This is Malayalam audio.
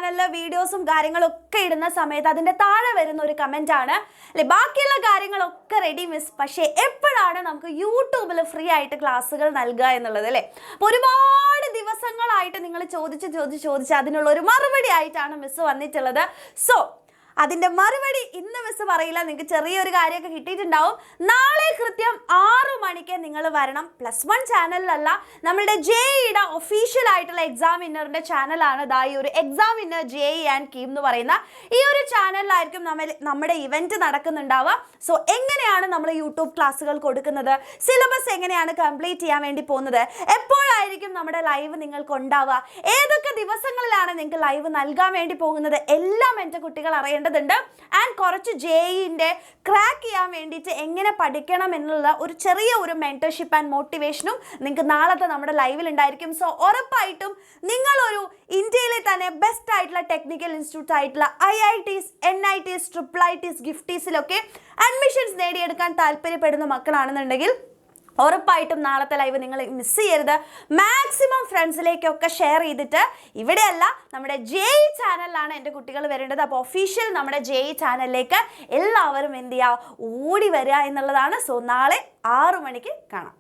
ചാനലിൽ വീഡിയോസും കാര്യങ്ങളൊക്കെ ഇടുന്ന സമയത്ത് അതിൻ്റെ താഴെ വരുന്ന ഒരു കമൻ്റ് ആണ് അല്ലെ, ബാക്കിയുള്ള കാര്യങ്ങളൊക്കെ റെഡി മിസ്, പക്ഷേ എപ്പോഴാണ് നമുക്ക് യൂട്യൂബിൽ ഫ്രീ ആയിട്ട് ക്ലാസ്സുകൾ നൽകുക എന്നുള്ളത് അല്ലേ. അപ്പോൾ ഒരുപാട് ദിവസങ്ങളായിട്ട് നിങ്ങൾ ചോദിച്ച് അതിനുള്ള ഒരു മറുപടി ആയിട്ടാണ് മിസ് വന്നിട്ടുള്ളത്. സോ അതിൻ്റെ മറുപടി ഇന്ന് മിസ് പറയില്ല, നിങ്ങൾക്ക് ചെറിയൊരു കാര്യമൊക്കെ കിട്ടിയിട്ടുണ്ടാവും. നാളെ കൃത്യം 6 മണിക്ക് നിങ്ങൾ വരണം. +1 ചാനലിലല്ല, നമ്മളുടെ JEEയുടെ ഒഫീഷ്യൽ ആയിട്ടുള്ള എക്സാം വിന്നറിൻ്റെ ചാനലാണ് ഈ ഒരു exam winner JEE and KEAM എന്ന് പറയുന്ന ഈ ഒരു ചാനലിലായിരിക്കും നമ്മുടെ ഇവൻറ്റ് നടക്കുന്നുണ്ടാവുക. സോ എങ്ങനെയാണ് നമ്മൾ യൂട്യൂബ് ക്ലാസ്സുകൾ കൊടുക്കുന്നത്, സിലബസ് എങ്ങനെയാണ് കംപ്ലീറ്റ് ചെയ്യാൻ വേണ്ടി പോകുന്നത്, എപ്പോഴായിരിക്കും നമ്മുടെ ലൈവ് നിങ്ങൾക്ക് ഉണ്ടാവുക, ഏതൊക്കെ ദിവസങ്ങളിലാണ് നിങ്ങൾക്ക് ലൈവ് നൽകാൻ വേണ്ടി പോകുന്നത്, എല്ലാം എൻ്റെ കുട്ടികൾ അറിയേണ്ടതുണ്ട്. ആൻഡ് കുറച്ച് JEEൻ്റെ ക്രാക്ക് ചെയ്യാൻ വേണ്ടിയിട്ട് എങ്ങനെ പഠിക്കണം എന്നുള്ള ഒരു ചെറിയ ഒരു മെൻറ്റർഷിപ്പ് ആൻഡ് മോട്ടിവേഷനും നിങ്ങൾക്ക് നാളത്തെ നമ്മുടെ ലൈവിൽ ഉണ്ടായിരിക്കും. സോ ഉറപ്പായിട്ടും നിങ്ങളൊരു ഇന്ത്യയിലെ തന്നെ ബെസ്റ്റ് ആയിട്ടുള്ള ടെക്നിക്കൽ ഇൻസ്റ്റിറ്റ്യൂട്ട് ആയിട്ടുള്ള IITs, NITs, IIITs, ഗിഫ്റ്റീസിലൊക്കെ അഡ്മിഷൻസ് നേടിയെടുക്കാൻ താല്പര്യപ്പെടുന്ന മക്കളാണെന്നുണ്ടെങ്കിൽ ഉറപ്പായിട്ടും നാളത്തെ ലൈവ് നിങ്ങൾ മിസ് ചെയ്യരുത്. മാക്സിമം ഫ്രണ്ട്സിലേക്കൊക്കെ ഷെയർ ചെയ്തിട്ട്, ഇവിടെയല്ല നമ്മുടെ JEE ചാനലിലാണ് എൻ്റെ കുട്ടികൾ വരേണ്ടത്. അപ്പോൾ ഒഫീഷ്യൽ നമ്മുടെ JEE ചാനലിലേക്ക് എല്ലാവരും എന്ത് ചെയ്യുക, ഓടി വരിക എന്നുള്ളതാണ്. സോ നാളെ 6 മണിക്ക് കാണാം.